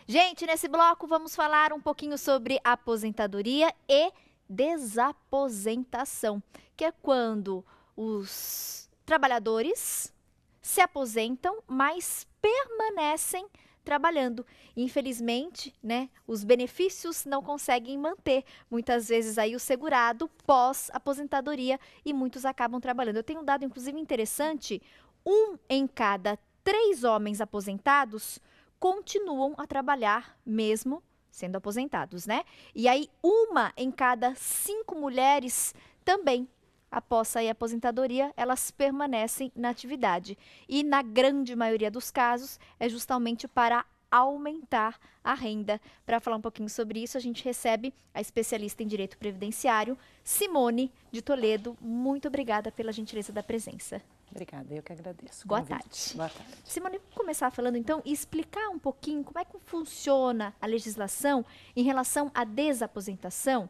Gente, nesse bloco vamos falar um pouquinho sobre aposentadoria e desaposentação, que é quando os trabalhadores se aposentam, mas permanecem trabalhando. Infelizmente, né, os benefícios não conseguem manter, muitas vezes aí o segurado pós-aposentadoria e muitos acabam trabalhando. Eu tenho um dado inclusive interessante, 1 em cada 3 homens aposentados continuam a trabalhar mesmo sendo aposentados, né? E aí 1 em cada 5 mulheres também, após sair a aposentadoria, elas permanecem na atividade. E na grande maioria dos casos é justamente para aumentar a renda. Para falar um pouquinho sobre isso, a gente recebe a especialista em direito previdenciário, Simone de Toledo. Muito obrigada pela gentileza da presença. Obrigada, eu que agradeço. Boa tarde. Boa tarde. Simone, vamos começar falando então e explicar um pouquinho como é que funciona a legislação em relação à desaposentação.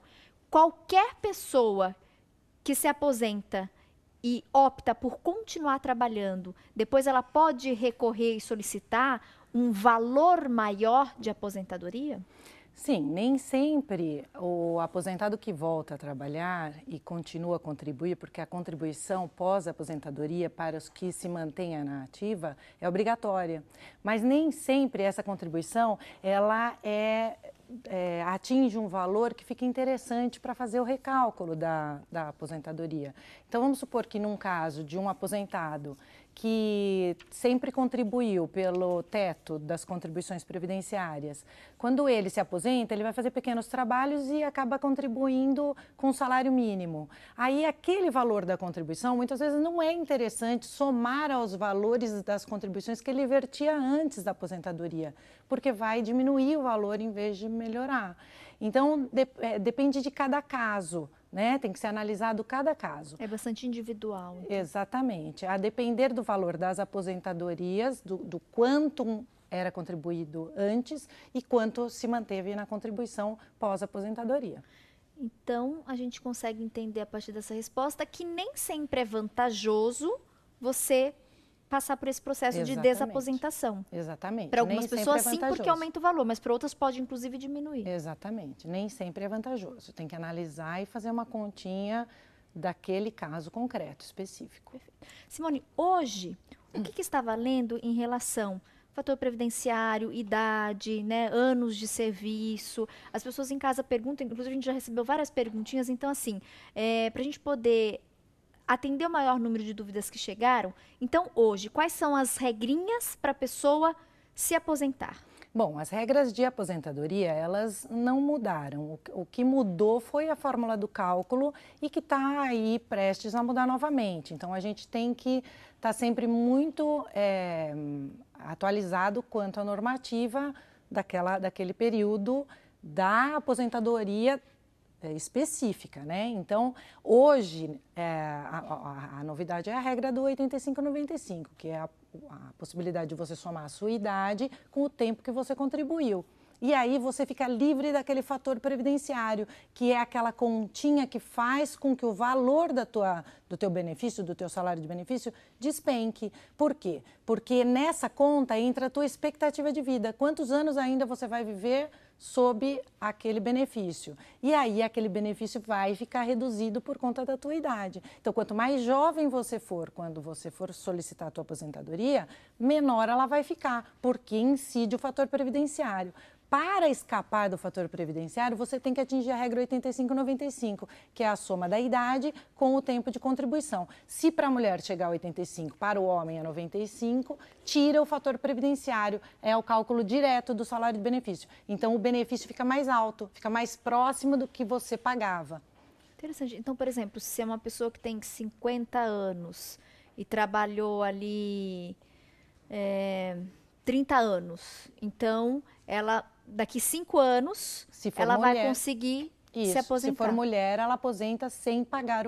Qualquer pessoa que se aposenta e opta por continuar trabalhando, depois ela pode recorrer e solicitar um valor maior de aposentadoria? Sim, nem sempre o aposentado que volta a trabalhar e continua a contribuir, porque a contribuição pós-aposentadoria para os que se mantenham na ativa é obrigatória, mas nem sempre essa contribuição ela atinge um valor que fica interessante para fazer o recálculo da aposentadoria. Então vamos supor que num caso de um aposentado que sempre contribuiu pelo teto das contribuições previdenciárias, quando ele se aposenta, ele vai fazer pequenos trabalhos e acaba contribuindo com o salário mínimo. Aí aquele valor da contribuição, muitas vezes não é interessante somar aos valores das contribuições que ele vertia antes da aposentadoria, porque vai diminuir o valor em vez de melhorar. Então, depende de cada caso, né? Tem que ser analisado cada caso. É bastante individual. Então. Exatamente. A depender do valor das aposentadorias, do quanto era contribuído antes e quanto se manteve na contribuição pós-aposentadoria. Então, a gente consegue entender a partir dessa resposta que nem sempre é vantajoso você passar por esse processo de desaposentação. Exatamente. Para algumas pessoas sim, porque aumenta o valor, mas para outras pode inclusive diminuir. Exatamente. Nem sempre é vantajoso. Tem que analisar e fazer uma continha daquele caso concreto, específico. Perfeito. Simone, hoje, o que está valendo em relação fator previdenciário, idade, né, anos de serviço? As pessoas em casa perguntam, inclusive a gente já recebeu várias perguntinhas, então assim, para a gente poder atender o maior número de dúvidas que chegaram, então hoje, quais são as regrinhas para a pessoa se aposentar? Bom, as regras de aposentadoria, elas não mudaram. O que mudou foi a fórmula do cálculo e que está aí prestes a mudar novamente. Então, a gente tem que estar sempre muito atualizado quanto à normativa daquele período da aposentadoria específica, né? Então, hoje, a novidade é a regra do 85-95, que é a possibilidade de você somar a sua idade com o tempo que você contribuiu. E aí você fica livre daquele fator previdenciário, que é aquela continha que faz com que o valor do teu benefício, do teu salário de benefício, despenque. Por quê? Porque nessa conta entra a tua expectativa de vida. Quantos anos ainda você vai viver sob aquele benefício? E aí aquele benefício vai ficar reduzido por conta da tua idade. Então, quanto mais jovem você for, quando você for solicitar a tua aposentadoria, menor ela vai ficar, porque incide o fator previdenciário. Para escapar do fator previdenciário, você tem que atingir a regra 85-95, que é a soma da idade com o tempo de contribuição. Se para a mulher chegar a 85, para o homem é 95, tira o fator previdenciário, é o cálculo direto do salário de benefício. Então, o benefício fica mais alto, fica mais próximo do que você pagava. Interessante. Então, por exemplo, se é uma pessoa que tem 50 anos e trabalhou ali 30 anos, então ela daqui 5 anos ela vai conseguir se aposentar. Se for mulher, ela aposenta sem pagar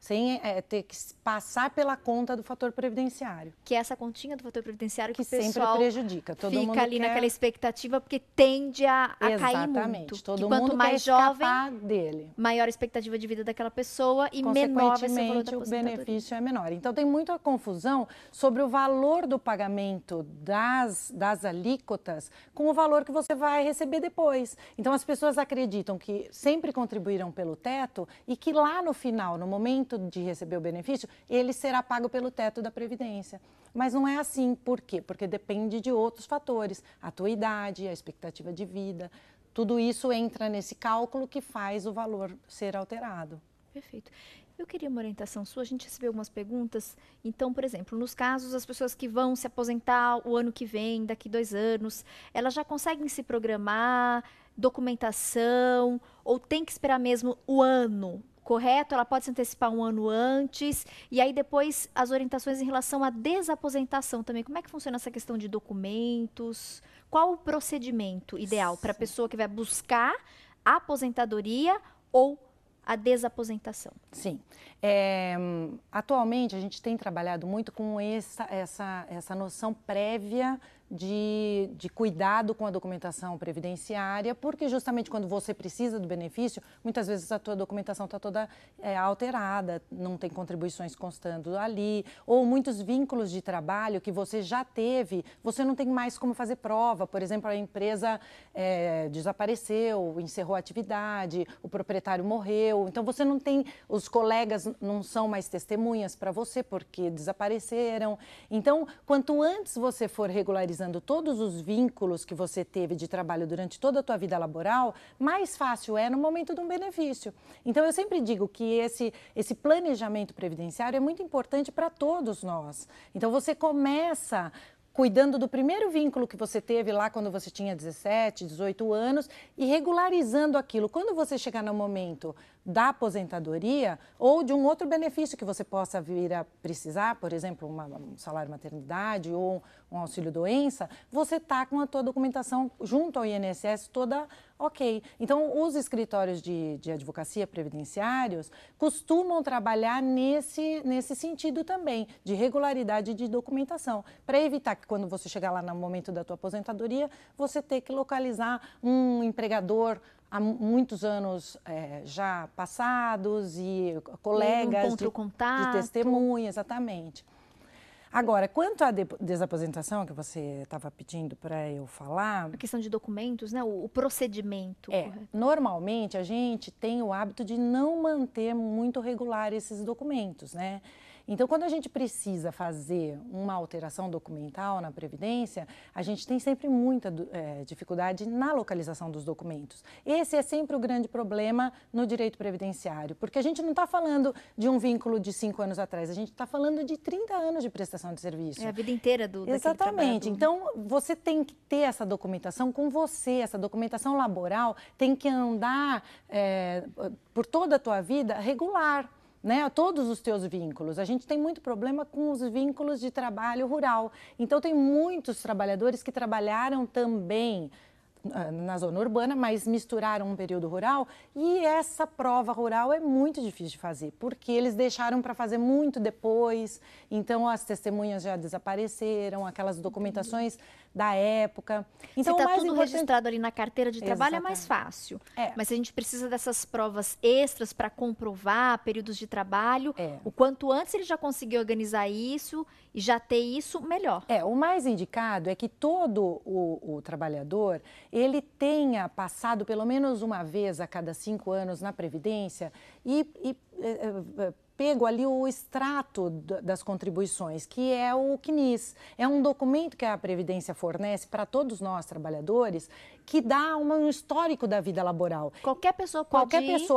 sem ter que passar pela conta do fator previdenciário. Que é essa continha do fator previdenciário que o sempre pessoal prejudica. Todo fica mundo ali quer... naquela expectativa, porque tende a cair muito. Todo que mundo quanto mais quer jovem, dele. maior a expectativa de vida daquela pessoa e menor vai ser o valor da o aposentadoria. benefício é menor. Então, tem muita confusão sobre o valor do pagamento das alíquotas com o valor que você vai receber depois. Então, as pessoas acreditam que sempre contribuíram pelo teto e que lá no final, no momento de receber o benefício, ele será pago pelo teto da Previdência. Mas não é assim. Por quê? Porque depende de outros fatores. A tua idade, a expectativa de vida, tudo isso entra nesse cálculo que faz o valor ser alterado. Perfeito. Eu queria uma orientação sua, a gente recebeu algumas perguntas. Então, por exemplo, nos casos, as pessoas que vão se aposentar o ano que vem, daqui 2 anos, elas já conseguem se programar, documentação, ou tem que esperar mesmo o ano? Correto? Ela pode se antecipar um ano antes. E aí depois as orientações em relação à desaposentação também. Como é que funciona essa questão de documentos? Qual o procedimento ideal para a pessoa que vai buscar a aposentadoria ou a desaposentação? Sim. Atualmente a gente tem trabalhado muito com essa noção prévia de cuidado com a documentação previdenciária, porque justamente quando você precisa do benefício, muitas vezes a tua documentação está toda alterada, não tem contribuições constando ali, ou muitos vínculos de trabalho que você já teve, você não tem mais como fazer prova. Por exemplo, a empresa desapareceu, encerrou a atividade, o proprietário morreu, então você não tem, os colegas não são mais testemunhas para você porque desapareceram. Então, quanto antes você for regularizando todos os vínculos que você teve de trabalho durante toda a tua vida laboral, mais fácil é no momento de um benefício. Então, eu sempre digo que esse planejamento previdenciário é muito importante para todos nós. Então, você começa cuidando do primeiro vínculo que você teve lá quando você tinha 17, 18 anos e regularizando aquilo. Quando você chegar no momento da aposentadoria ou de um outro benefício que você possa vir a precisar, por exemplo, um salário maternidade ou um auxílio-doença, você está com a tua documentação junto ao INSS toda ok. Então, os escritórios de advocacia previdenciários costumam trabalhar nesse sentido também, de regularidade de documentação, para evitar que quando você chegar lá no momento da tua aposentadoria, você tenha que localizar um empregador há muitos anos já passados e colegas de testemunha, exatamente. Agora, quanto à desaposentação que você estava pedindo para eu falar... A questão de documentos, né? O procedimento. Normalmente a gente tem o hábito de não manter muito regular esses documentos, né? Então, quando a gente precisa fazer uma alteração documental na Previdência, a gente tem sempre muita dificuldade na localização dos documentos. Esse é sempre o grande problema no direito previdenciário, porque a gente não está falando de um vínculo de 5 anos atrás, a gente está falando de 30 anos de prestação de serviço. É a vida inteira daquele Exatamente. Então, você tem que ter essa documentação com você, essa documentação laboral tem que andar por toda a tua vida regular. Né, todos os teus vínculos. A gente tem muito problema com os vínculos de trabalho rural. Então, tem muitos trabalhadores que trabalharam também na zona urbana, mas misturaram um período rural e essa prova rural é muito difícil de fazer, porque eles deixaram para fazer muito depois, então as testemunhas já desapareceram, aquelas documentações da época. Então, se está tudo registrado ali na carteira de trabalho, exatamente, é mais fácil. Mas se a gente precisa dessas provas extras para comprovar períodos de trabalho, o quanto antes ele já conseguir organizar isso e já ter isso, melhor. O mais indicado é que todo o trabalhador, ele tenha passado pelo menos uma vez a cada 5 anos na Previdência e pego ali o extrato das contribuições, que é o CNIS. É um documento que a Previdência fornece para todos nós, trabalhadores, que dá um histórico da vida laboral. Qualquer pessoa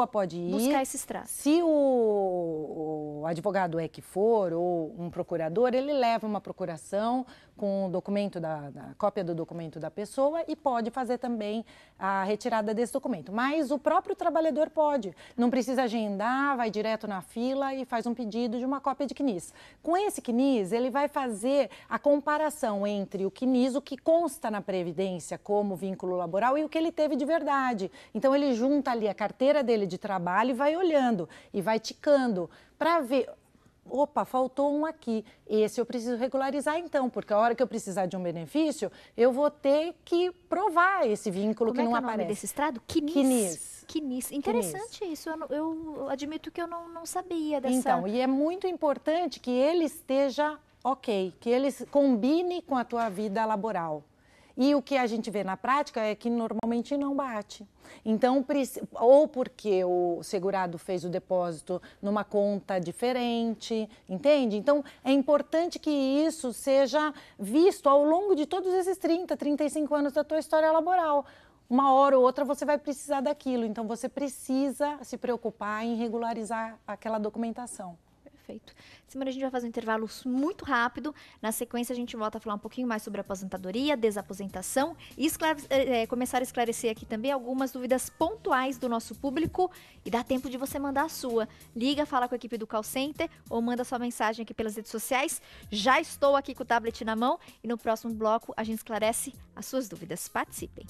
pode ir buscar esse extrato. Se o advogado que for, ou um procurador, ele leva uma procuração com o documento da cópia do documento da pessoa e pode fazer também a retirada desse documento. Mas o próprio trabalhador pode. Não precisa agendar, vai direto na fila fila e faz um pedido de uma cópia de CNIS. Com esse CNIS, ele vai fazer a comparação entre o CNIS, o que consta na Previdência como vínculo laboral, e o que ele teve de verdade. Então, ele junta ali a carteira dele de trabalho e vai olhando, e vai ticando, para ver... Opa, faltou um aqui. Esse eu preciso regularizar então, porque a hora que eu precisar de um benefício, eu vou ter que provar esse vínculo que não aparece. Como é o nome desse estrado? CNIS. CNIS. Interessante isso. Eu admito que eu não sabia dessa... Então, e é muito importante que ele esteja ok, que ele combine com a tua vida laboral. E o que a gente vê na prática é que normalmente não bate. Então, ou porque o segurado fez o depósito numa conta diferente, entende? Então, é importante que isso seja visto ao longo de todos esses 30, 35 anos da tua história laboral. Uma hora ou outra você vai precisar daquilo, então você precisa se preocupar em regularizar aquela documentação. Perfeito. Simone, a gente vai fazer um intervalo muito rápido. Na sequência, a gente volta a falar um pouquinho mais sobre aposentadoria, desaposentação e começar a esclarecer aqui também algumas dúvidas pontuais do nosso público e dá tempo de você mandar a sua. Liga, fala com a equipe do Call Center ou manda sua mensagem aqui pelas redes sociais. Já estou aqui com o tablet na mão e no próximo bloco a gente esclarece as suas dúvidas. Participem!